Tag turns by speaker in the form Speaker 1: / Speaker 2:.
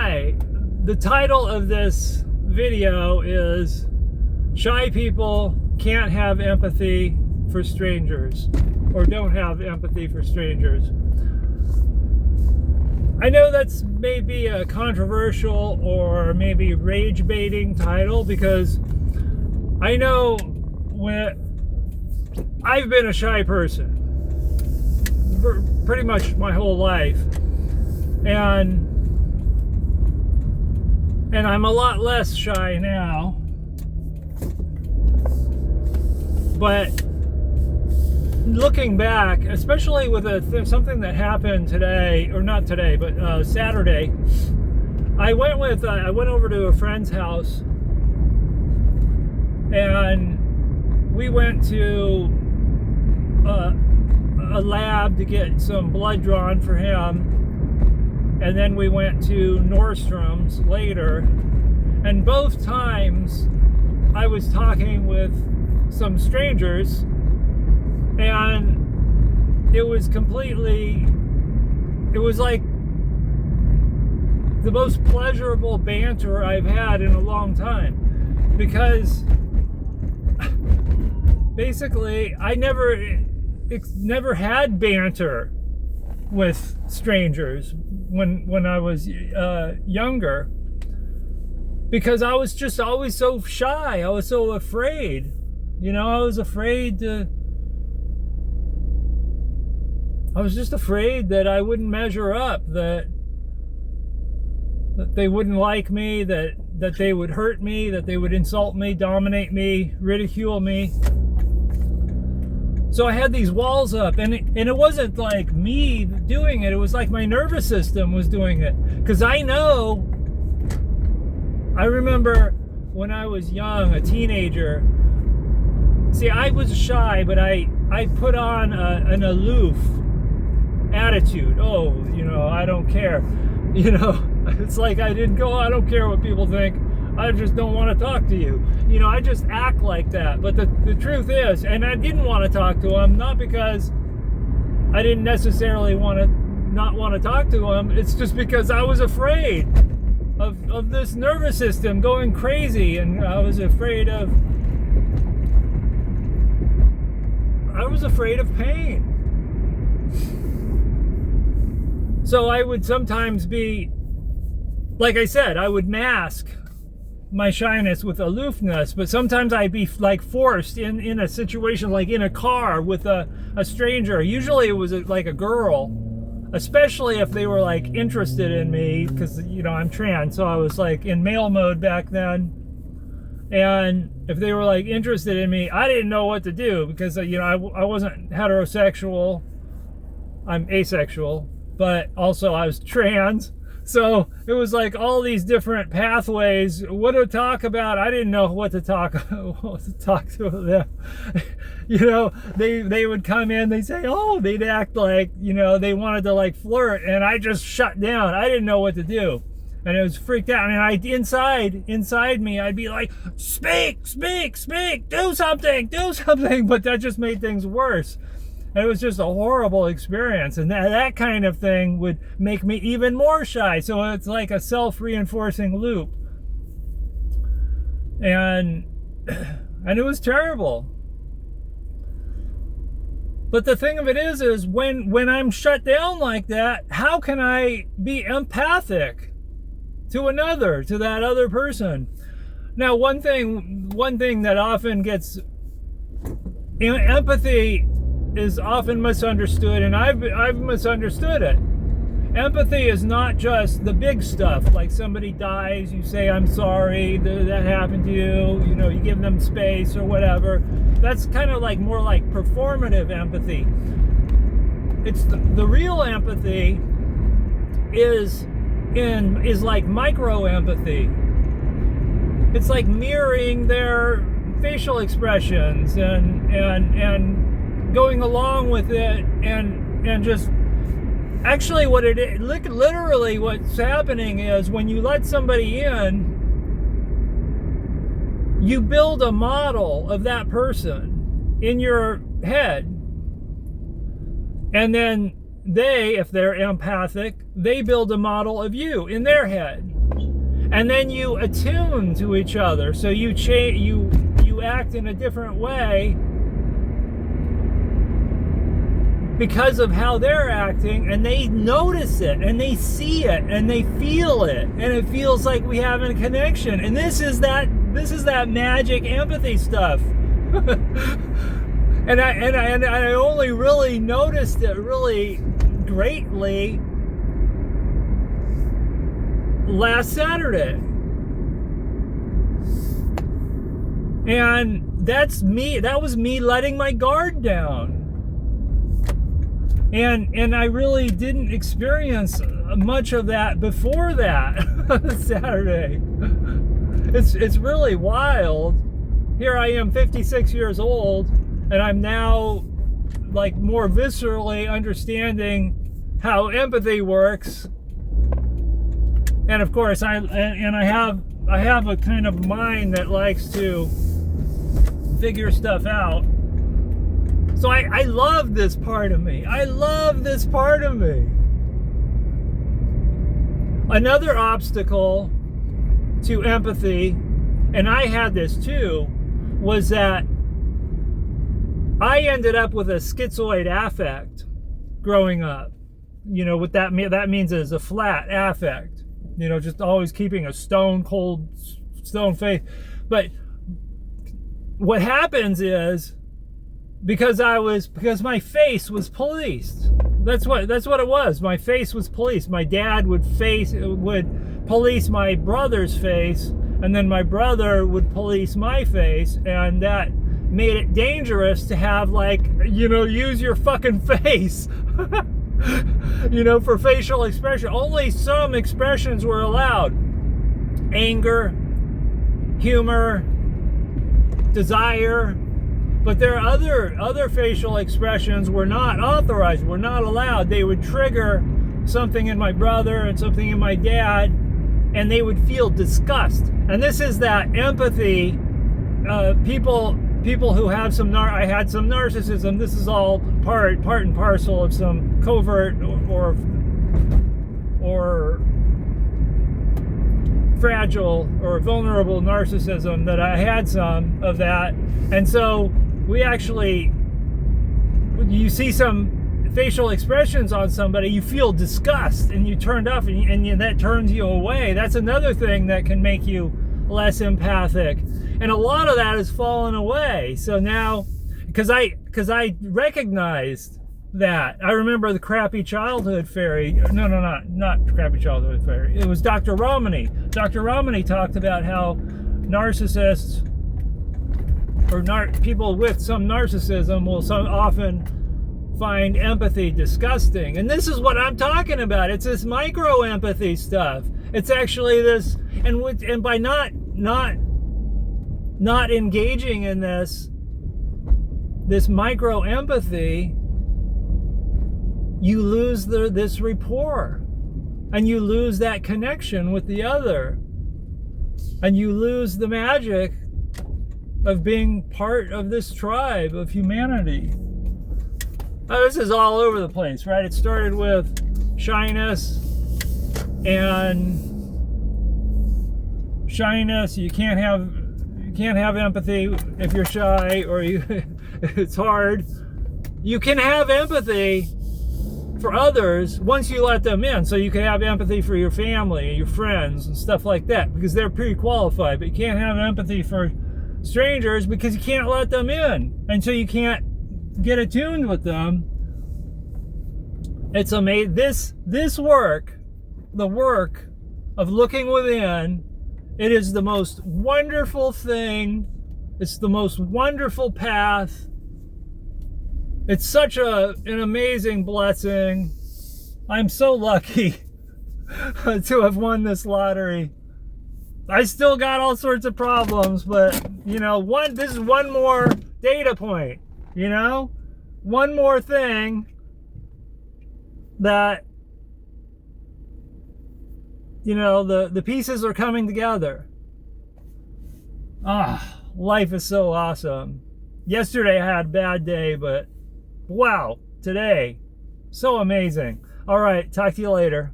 Speaker 1: Hi, the title of this video is Shy People Can't Have Empathy for Strangers, or Don't Have Empathy for Strangers. I know that's maybe a controversial or maybe rage-baiting title, because I know when I've been a shy person for pretty much my whole life, and I'm a lot less shy now. But looking back, especially with something that happened today, or not today, but Saturday, I went over to a friend's house, and we went to a lab to get some blood drawn for him. And then we went to Nordstrom's later, and both times I was talking with some strangers, and it was like the most pleasurable banter I've had in a long time, because basically I never had banter with strangers when I was younger, because I was just always so shy. I was so afraid, I was just afraid that I wouldn't measure up, that they wouldn't like me, that they would hurt me, that they would insult me, dominate me, ridicule me. So I had these walls up, and it wasn't like me doing it. It was like my nervous system was doing it. Because I remember when I was young, a teenager. See, I was shy, but I put on an aloof attitude. Oh, I don't care. It's like I didn't go, I don't care what people think. I just don't want to talk to you. I just act like that. But the truth is, and I didn't want to talk to him, not because I didn't necessarily not want to talk to him. It's just because I was afraid of this nervous system going crazy, and I was afraid of pain. So I would sometimes be, like I said, I would mask my shyness with aloofness, but sometimes I'd be like forced in a situation, like in a car with a stranger. Usually it was like a girl, especially if they were like interested in me, because I'm trans, so I was like in male mode back then. And if they were like interested in me, I didn't know what to do, because I wasn't heterosexual, I'm asexual, but also I was trans. So it was like all these different pathways, what to talk about. I didn't know what to talk to them. They would come in, they'd say, they'd act like, they wanted to like flirt, and I just shut down. I didn't know what to do. And it was freaked out. And inside me, I'd be like, speak, do something. But that just made things worse. And it was just a horrible experience. And that kind of thing would make me even more shy. So it's like a self-reinforcing loop. And it was terrible. But the thing of it is when I'm shut down like that, how can I be empathic to that other person? Now, one thing that often gets, empathy is often misunderstood, and I've misunderstood it. Empathy is not just the big stuff, like somebody dies, you say, I'm sorry that happened to you, you give them space or whatever. That's kind of like more like performative empathy. It's the real empathy is like micro empathy. It's like mirroring their facial expressions and going along with it, and just actually literally what's happening is, when you let somebody in, you build a model of that person in your head, and then they, if they're empathic, they build a model of you in their head. and then you attune to each other. So you act in a different way because of how they're acting, and they notice it, and they see it, and they feel it, and it feels like we have a connection. And this is that magic empathy stuff. and I only really noticed it really greatly last Saturday. And that was me letting my guard down. And I really didn't experience much of that before that Saturday. It's really wild. Here I am, 56 years old, and I'm now like more viscerally understanding how empathy works. And of course, I have a kind of mind that likes to figure stuff out. So I love this part of me. I love this part of me. Another obstacle to empathy, and I had this too, was that I ended up with a schizoid affect growing up. You know what that means is a flat affect. You know, just always keeping a stone face. But what happens is, because my face was policed. That's what it was. My face was policed. My dad would police my brother's face, and then my brother would police my face, and that made it dangerous to have, like, you know, use your fucking face. You know, for facial expression. Only some expressions were allowed. Anger, humor, desire. But there are other facial expressions were not authorized, were not allowed. They would trigger something in my brother and something in my dad, and they would feel disgust. And this is that empathy. People who have I had some narcissism. This is all part and parcel of some covert or fragile or vulnerable narcissism, that I had some of that. And so you see some facial expressions on somebody, you feel disgust, and you turned off, and that turns you away. That's another thing that can make you less empathic. And a lot of that has fallen away. So now, because I recognized that. I remember the crappy childhood fairy. No, not crappy childhood fairy. It was Dr. Romani. Dr. Romani talked about how narcissists or people with some narcissism will often find empathy disgusting. And this is what I'm talking about. It's this micro empathy stuff. It's actually this, and by not engaging in this micro empathy, you lose this rapport, and you lose that connection with the other, and you lose the magic of being part of this tribe of humanity. Now, this is all over the place, right? It started with shyness, and you can't have empathy if you're shy, or it's hard. You can have empathy for others once you let them in. So you can have empathy for your family and your friends and stuff like that, because they're pre-qualified. But you can't have empathy for strangers because you can't let them in, and so you can't get attuned with them. It's amazing. This work, the work of looking within, it is the most wonderful thing. It's the most wonderful path. It's such an amazing blessing. I'm so lucky to have won this lottery. I still got all sorts of problems, but you know, this is one more data point, you know? One more thing that, you know, the pieces are coming together. Life is so awesome. Yesterday I had a bad day, but wow, today, so amazing. All right, talk to you later.